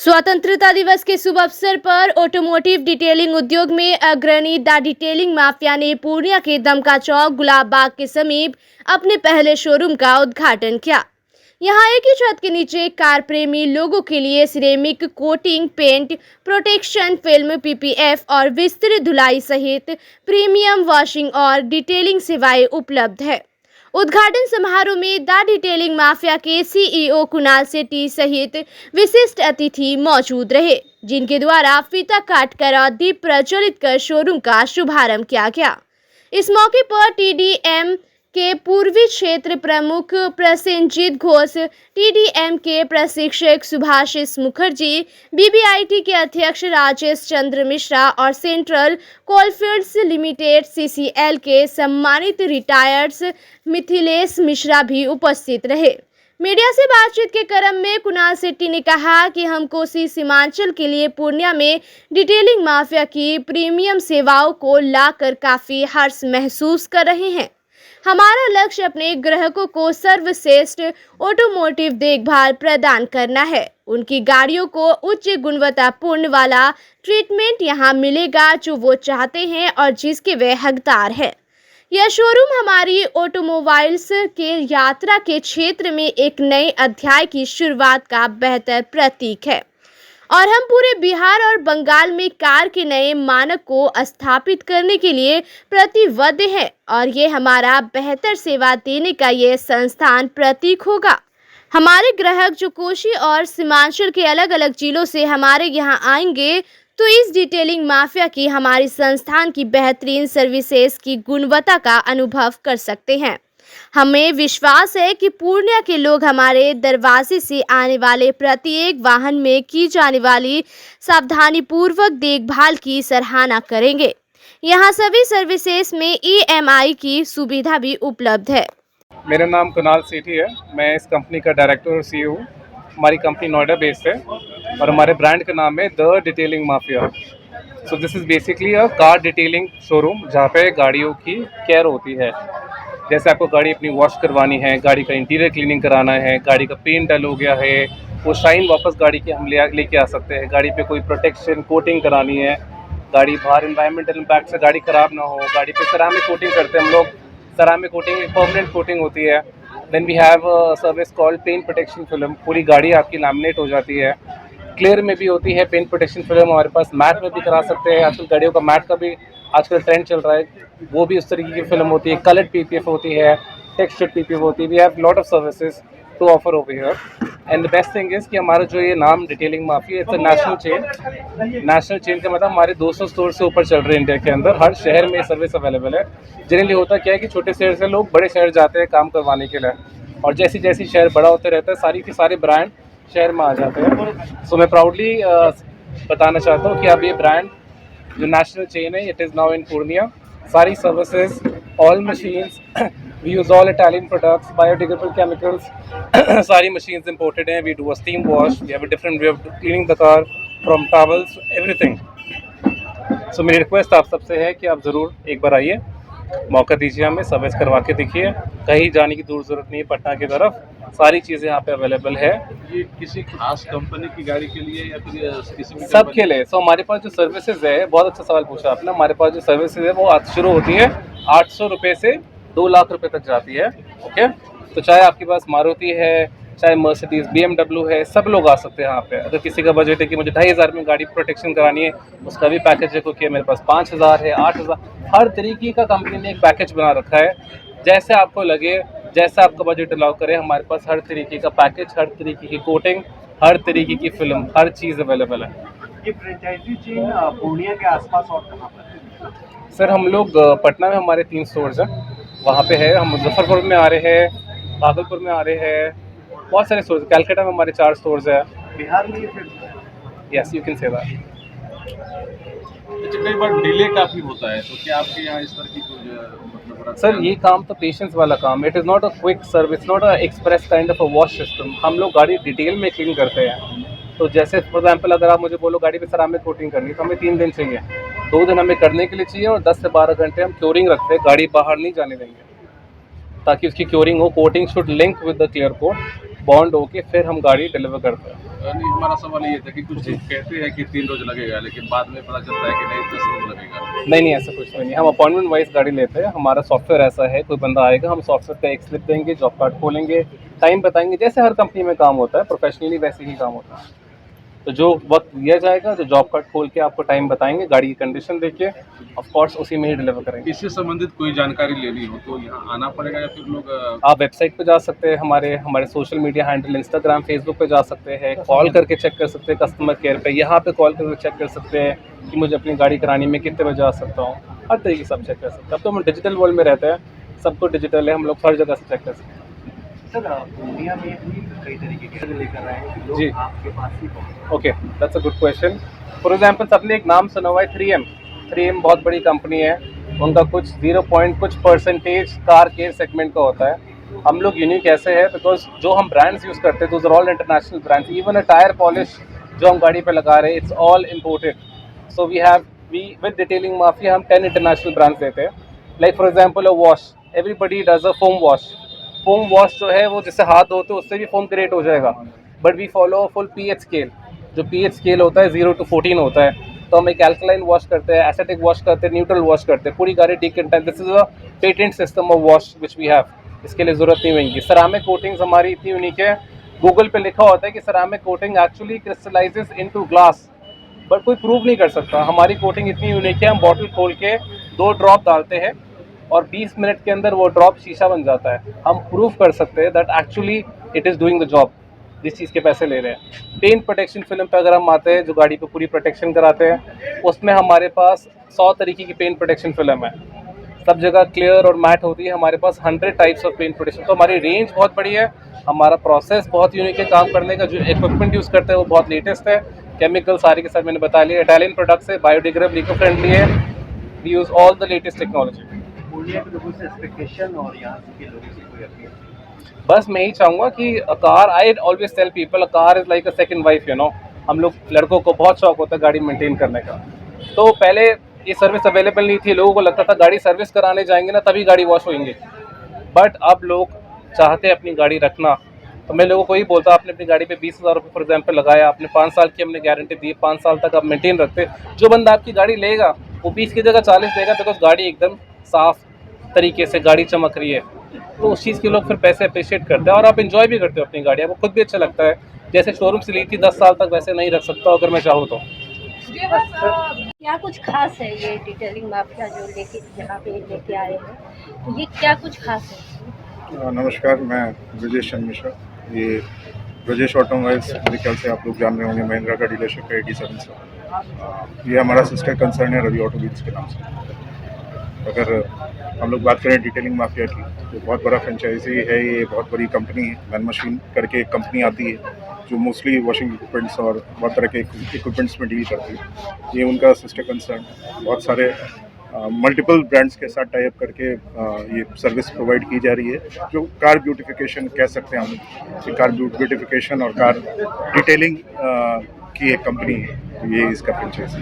स्वतंत्रता दिवस के शुभ अवसर पर ऑटोमोटिव डिटेलिंग उद्योग में अग्रणी द डिटेलिंग माफिया ने पूर्णिया के दमका चौक गुलाब बाग के समीप अपने पहले शोरूम का उद्घाटन किया। यहां एक ही छत के नीचे कार प्रेमी लोगों के लिए ceramic coating, paint, protection film, PPF और विस्तृत धुलाई सहित प्रीमियम वॉशिंग और डिटेलिंग सेवाएं उपलब्ध है। उद्घाटन समारोह में द डिटेलिंग माफिया के सीईओ कुणाल सेठी सहित विशिष्ट अतिथि मौजूद रहे, जिनके द्वारा फीता काटकर और दीप प्रज्वलित कर शोरूम का शुभारंभ किया गया। इस मौके पर टीडीएम के पूर्वी क्षेत्र प्रमुख प्रसेनजीत घोष, टीडीएम के प्रशिक्षक सुभाषिस मुखर्जी, बीबीआईटी के अध्यक्ष राजेश चंद्र मिश्रा और सेंट्रल कोलफील्ड्स लिमिटेड सीसीएल के सम्मानित रिटायर्ड्स मिथिलेश मिश्रा भी उपस्थित रहे। मीडिया से बातचीत के क्रम में कुणाल सेठी ने कहा कि हम कोसी सीमांचल के लिए पूर्णिया में डिटेलिंग माफिया की प्रीमियम सेवाओं को लाकर काफी हर्ष महसूस कर रहे हैं। हमारा लक्ष्य अपने ग्राहकों को सर्वश्रेष्ठ ऑटोमोटिव देखभाल प्रदान करना है। उनकी गाड़ियों को उच्च गुणवत्तापूर्ण वाला ट्रीटमेंट यहां मिलेगा जो वो चाहते हैं और जिसके वे हकदार हैं। यह शोरूम हमारी ऑटोमोबाइल्स के यात्रा के क्षेत्र में एक नए अध्याय की शुरुआत का बेहतर प्रतीक है और हम पूरे बिहार और बंगाल में कार के नए मानक को स्थापित करने के लिए प्रतिबद्ध हैं और ये हमारा बेहतर सेवा देने का ये संस्थान प्रतीक होगा। हमारे ग्राहक जो कोसी और सीमांचल के अलग अलग जिलों से हमारे यहाँ आएंगे तो इस डिटेलिंग माफिया की हमारी संस्थान की बेहतरीन सर्विसेज की गुणवत्ता का अनुभव कर सकते हैं। हमें विश्वास है कि पूर्णिया के लोग हमारे दरवाजे से आने वाले प्रत्येक वाहन में की जाने वाली सावधानी पूर्वक देखभाल की सराहना करेंगे। यहां सभी सर्विसेज में ईएमआई की सुविधा भी उपलब्ध है। मेरा नाम कुणाल सेठी है। मैं इस कंपनी का डायरेक्टर और सीईओ हूँ। हमारी कंपनी नोएडा बेस्ड है और हमारे ब्रांड का नाम है the detailing mafia. So this is basically a car detailing showroom जहाँ पे गाड़ियों की केयर होती है। जैसे आपको गाड़ी अपनी वॉश करवानी है, गाड़ी का इंटीरियर क्लीनिंग कराना है, गाड़ी का पेंट डल हो गया है, वो शाइन वापस गाड़ी की हम लेके आ सकते हैं। गाड़ी पे कोई प्रोटेक्शन कोटिंग करानी है, गाड़ी बाहर एनवायरमेंटल इम्पैक्ट से गाड़ी ख़राब ना हो, गाड़ी पे सेरामिक कोटिंग करते हैं हम लोग। सेरामिक कोटिंग एक परमानेंट कोटिंग होती है। Then we have service called paint protection film. पूरी गाड़ी आपकी लैमिनेट हो जाती है। क्लियर में भी होती है पेंट प्रोटेक्शन फिल्म, हमारे पास मैट में भी करा सकते हैं। आजकल गाड़ियों का मैट का भी आजकल ट्रेंड चल रहा है, वो भी उस तरीके की फिल्म होती है। कलर्ड पीपीएफ होती है, टेक्सचर्ड पीपीएफ होती है। We have lot of services to offer over here and the best thing is कि हमारा जो ये नाम detailing mafia, it's a national chain. National chain का मतलब हमारे 200 स्टोर से ऊपर चल रहे हैं इंडिया के अंदर। हर शहर में ये सर्विस अवेलेबल है। जनरली होता क्या है कि छोटे शहर से लोग बड़े शहर जाते हैं काम करवाने के लिए, और जैसी जैसी शहर बड़ा होते रहता है सारी के सारे ब्रांड शहर में आ जाते हैं। सो मैं प्राउडली बताना चाहता हूँ कि अब ये ब्रांड जो नेशनल चेन है, it is now in Purnia. सारी services, all machines, we use all Italian products, biodegradable chemicals. सारी मशीन्स इंपोर्टेड हैं। We do a steam wash, we have a different way of cleaning the car, from towels, everything. So मेरी request आप सबसे है कि आप ज़रूर एक बार आइए, मौका दीजिए, हमें सर्विस करवा के देखिए। कहीं जाने की दूर ज़रूरत नहीं है पटना की तरफ, सारी चीज़ें यहाँ पे अवेलेबल है। ये किसी खास कंपनी की गाड़ी के लिए या फिर किसी भी सब के लिए। सो हमारे पास जो सर्विसेज है, बहुत अच्छा सवाल पूछा आपने। हमारे पास जो सर्विसेज है वो आज शुरू होती है 800 रुपये से 2 लाख रुपए तक जाती है। ओके, तो चाहे आपके पास मारुति है, चाहे मर्सिडीज, BMW है, सब लोग आ सकते हैं यहाँ पे। अगर किसी का बजट है कि मुझे 2500 में गाड़ी प्रोटेक्शन करानी है, उसका भी पैकेज है। क्योंकि मेरे पास 5000 है, 8000, हर तरीके का कंपनी ने एक पैकेज बना रखा है। जैसे आपको लगे, जैसा आपका बजट अलाउ करे, हमारे पास हर तरीके का पैकेज, हर तरीके की कोटिंग, हर तरीके की फिल्म, हर चीज़ अवेलेबल है। ये फ्रेंचाइजी चेन पूर्णिया के आसपास और कहाँ पर है? सर हम लोग पटना में हमारे 3 स्टोर्स हैं, वहाँ पे है। हम मुजफ्फरपुर में आ रहे हैं, भागलपुर में आ रहे हैं, बहुत सारे स्टोर्स। कैलकाटा में हमारे 4 स्टोर्स हैं। बिहार में ये फिर yes, you can say that. अच्छा, कई बार डिले काफ़ी होता है, तो क्या आपके यहाँ इस तरह की कुछ मतलब? सर ये काम तो पेशेंस वाला काम है। It is not a quick service, not a express kind of a wash system. हम लोग गाड़ी डिटेल में क्लीन करते हैं। तो जैसे फॉर एग्जाम्पल अगर आप मुझे बोलो गाड़ी पे सेरामिक कोटिंग करनी है तो हमें 3 दिन चाहिए। 2 दिन हमें करने के लिए चाहिए और 10 से 12 घंटे हम क्योरिंग रखते हैं। गाड़ी बाहर नहीं जाने देंगे ताकि उसकी क्योरिंग हो। Coating should link with the clear coat, bond होके फिर हम गाड़ी डिलीवर करते हैं। नहीं, हमारा सवाल ये था कि कुछ लोग कहते हैं कि 3 रोज लगेगा, लेकिन बाद में पता चलता है कि नहीं 10 रोज लगेगा। नहीं, ऐसा कुछ नहीं है। हम अपॉइंटमेंट वाइज गाड़ी लेते हैं। हमारा सॉफ्टवेयर ऐसा है, कोई बंदा आएगा, हम सॉफ्टवेयर पे एक स्लिप देंगे, जॉब कार्ड खोलेंगे, टाइम बताएंगे, जैसे हर कंपनी में काम होता है प्रोफेशनली वैसे ही काम होता है। तो जो वक्त दिया जाएगा, जो जॉब कार्ड खोल के आपको टाइम बताएंगे, गाड़ी की कंडीशन देखिए, ऑफ कोर्स उसी में ही डिलीवर करेंगे। इससे संबंधित कोई जानकारी लेनी हो तो यहाँ आना पड़ेगा या फिर लोग आप वेबसाइट पे जा सकते हैं, हमारे social media handle Instagram Facebook पे जा सकते हैं, कॉल करके चेक कर सकते हैं कस्टमर केयर पे, यहाँ पे कॉल करके चेक कर सकते हैं कि मुझे अपनी गाड़ी करानी में कितने बजे आ सकता हूँ, हर तरीके से आप चेक कर सकते हैं। अब तो हम डिजिटल वर्ल्ड में रहते हैं, सब कुछ डिजिटल है, हम लोग हर जगह से चेक कर सकते हैं। सर पूर्णिया में भी कई तरीके के लेकर आए हैं लोग जी। आपके पास ही पहुंचे। Okay, that's a good question. For example सबने एक नाम सुना हुआ है 3M बहुत बड़ी कंपनी है, उनका कुछ 0 कुछ परसेंटेज कार केयर सेगमेंट का होता है। हम लोग यूनिक ऐसे है बिकॉज जो हम ब्रांड्स यूज़ करते हैं those are all international brands. Even a tyre polish जो हम गाड़ी पे लगा रहे हैं it's all imported. So we with detailing mafia हम 10 इंटरनेशनल ब्रांड्स देते हैं। Like for example a wash, everybody does a foam wash जो है वो जिससे हाथ धोते हैं उससे भी फोम क्रिएट हो जाएगा, but we follow full pH scale. जो पीएच स्केल होता है 0 to 14 होता है, तो हम एक एल्कलाइन वॉश करते हैं, एसिडिक वॉश करते हैं, न्यूट्रल वॉश करते हैं, पूरी गाड़ी डिकंटाइन। This is a patent system of wash which we have, इसके लिए ज़रूरत नहीं होगी। सेरामिक कोटिंग्स हमारी इतनी यूनिक है, गूगल पे लिखा होता है कि ceramic coating actually crystallises into glass, but कोई प्रूव नहीं कर सकता। हमारी कोटिंग इतनी यूनिक है, हम बॉटल खोल के 2 ड्रॉप डालते हैं और 20 मिनट के अंदर वो ड्रॉप शीशा बन जाता है। हम प्रूव कर सकते हैं that actually it is doing the job जिस चीज़ के पैसे ले रहे हैं। पेंट प्रोटेक्शन फिल्म पे अगर हम आते हैं, जो गाड़ी पे पूरी प्रोटेक्शन कराते हैं, उसमें हमारे पास 100 तरीके की पेंट प्रोटेक्शन फिल्म है, सब जगह क्लियर और मैट होती है। हमारे पास 100 टाइप्स ऑफ पेंट प्रोटेक्शन, तो हमारी रेंज बहुत बड़ी है, हमारा प्रोसेस बहुत यूनिक है काम करने का। जो इक्विपमेंट यूज़ करते हैं वो बहुत लेटेस्ट है, केमिकल सारे के साथ मैंने बता लिया, इटालियन प्रोडक्ट्स है, बायोडिग्रेडेबल, इको फ्रेंडली है, we use all the latest technology. Purnia के लोगों से एक्सपेक्टेशन और यहाँ के लोगों से कोई अपील? बस मैं ही चाहूँगा कि a car, I always tell people a car is like a second wife, you know. हम लोग लड़कों को बहुत शौक होता है गाड़ी मेंटेन करने का। तो पहले ये सर्विस अवेलेबल नहीं थी, लोगों को लगता था गाड़ी सर्विस कराने जाएंगे ना तभी गाड़ी वॉश होंगी, बट अब लोग चाहते हैं अपनी गाड़ी रखना। तो मैं लोगों को ही बोलता, आपने अपनी गाड़ी पे 20,000 रुपये फॉर एग्जाम्पल लगाया, आपने 5 साल की हमने गारंटी दी, 5 साल तक आप मेंटेन रखते, जो बंदा आपकी गाड़ी लेगा वो 20 की जगह 40 देगा, बिकॉज गाड़ी एकदम साफ तरीके से गाड़ी चमक रही है। तो उस चीज़ के लोग फिर पैसे अप्रिशिएट करते हैं और आप इंजॉय भी करते हो अपनी गाड़ी, आपको खुद भी अच्छा लगता है। जैसे शोरूम से ली थी 10 साल तक वैसे नहीं रख सकता अगर मैं चाहूँ तो। क्या कुछ खास है ये डिटेलिंग माफिया जो लेके यहाँ पे लेके आए हैं, तो ये क्या कुछ खास है? नमस्कार, मैं ब्रजेश चंद्र मिश्रा। ये ब्रजेश ऑटोमोबाइल्स, मेरे ख्याल से आप लोग जान रहे होंगे, महिंद्रा का डीलरशिप है 87 से। ये हमारा सिस्टर कंसर्न है रवि ऑटो व्हील्स के नाम से। अगर हम लोग बात करें डिटेलिंग माफिया की, तो बहुत बड़ा फ्रेंचाइजी है, ये बहुत बड़ी कंपनी है। मैन मशीन करके एक कंपनी आती है जो मोस्टली वॉशिंग इक्विपमेंट्स और बहुत तरह के इक्विपमेंट्स में डील करती है। ये उनका सिस्टर कंसर्न, बहुत सारे मल्टीपल ब्रांड्स के साथ टाई अप करके ये सर्विस प्रोवाइड की जा रही है, जो कार ब्यूटिफिकेशन कह सकते हैं हम। कार ब्यूटिफिकेशन और कार डिटेलिंग की एक कंपनी है, तो ये इसका फ्रेंचाइजी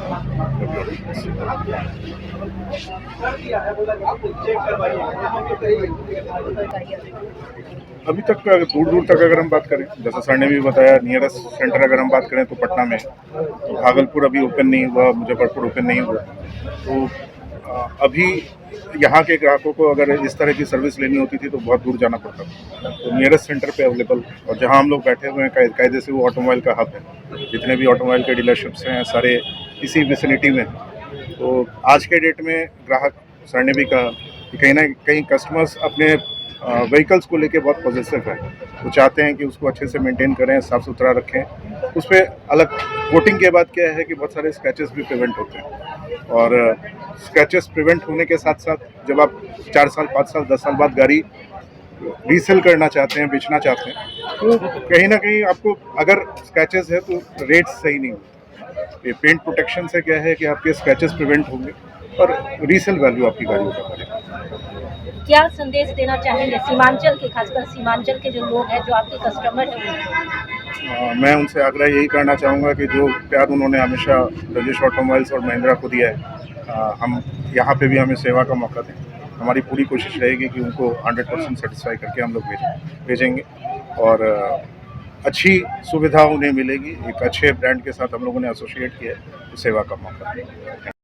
अभी तक दूर दूर तक अगर हम बात करें, जैसा सर ने भी बताया, नियरेस्ट सेंटर अगर हम बात करें तो पटना में, तो भागलपुर अभी ओपन नहीं हुआ, मुजफ्फरपुर ओपन नहीं हुआ। तो अभी यहाँ के ग्राहकों को अगर इस तरह की सर्विस लेनी होती थी तो बहुत दूर जाना पड़ता था। तो नियरेस्ट सेंटर पे अवेलेबल, और जहाँ हम लोग बैठे हुए हैं कायदे से वो ऑटोमोबाइल का हब है। जितने भी ऑटोमोबाइल के डीलरशिप्स हैं सारे इसी विसिनिटी में। तो आज के डेट में ग्राहक, सर ने भी कहा कि कहीं ना कहीं कस्टमर्स अपने व्हीकल्स को लेके बहुत पॉजिटिव है। वो चाहते हैं कि उसको अच्छे से मेंटेन करें, साफ़ सुथरा रखें। उस पर अलग कोटिंग के बाद क्या है कि बहुत सारे स्क्रैचेस भी प्रिवेंट होते हैं, और स्क्रैचेस प्रिवेंट होने के साथ साथ जब आप 4 साल 5 साल 10 साल बाद गाड़ी रीसेल करना चाहते हैं, बेचना चाहते हैं, तो कहीं ना कहीं आपको अगर स्क्रैचेस है तो रेट्स सही नहीं होते। ये पेंट प्रोटेक्शन से क्या है कि आपके स्क्रैचेस प्रिवेंट होंगे और रीसेल वैल्यू आपकी गाड़ियों का बढ़ेगा। क्या संदेश देना चाहेंगे सीमांचल के, खासकर सीमांचल के जो लोग हैं, जो आपके कस्टमर हैं? मैं उनसे आग्रह यही करना चाहूँगा कि जो प्यार उन्होंने हमेशा ब्रजेश ऑटोमोबाइल्स और महिंद्रा को दिया है, हम यहाँ पे भी हमें सेवा का मौका दें। हमारी पूरी कोशिश रहेगी कि उनको 100% सेटिस्फाई करके हम लोग भेजेंगे। और अच्छी सुविधा उन्हें मिलेगी। एक अच्छे ब्रांड के साथ हम लोगों ने एसोसिएट किया है, तो सेवा का मौका है।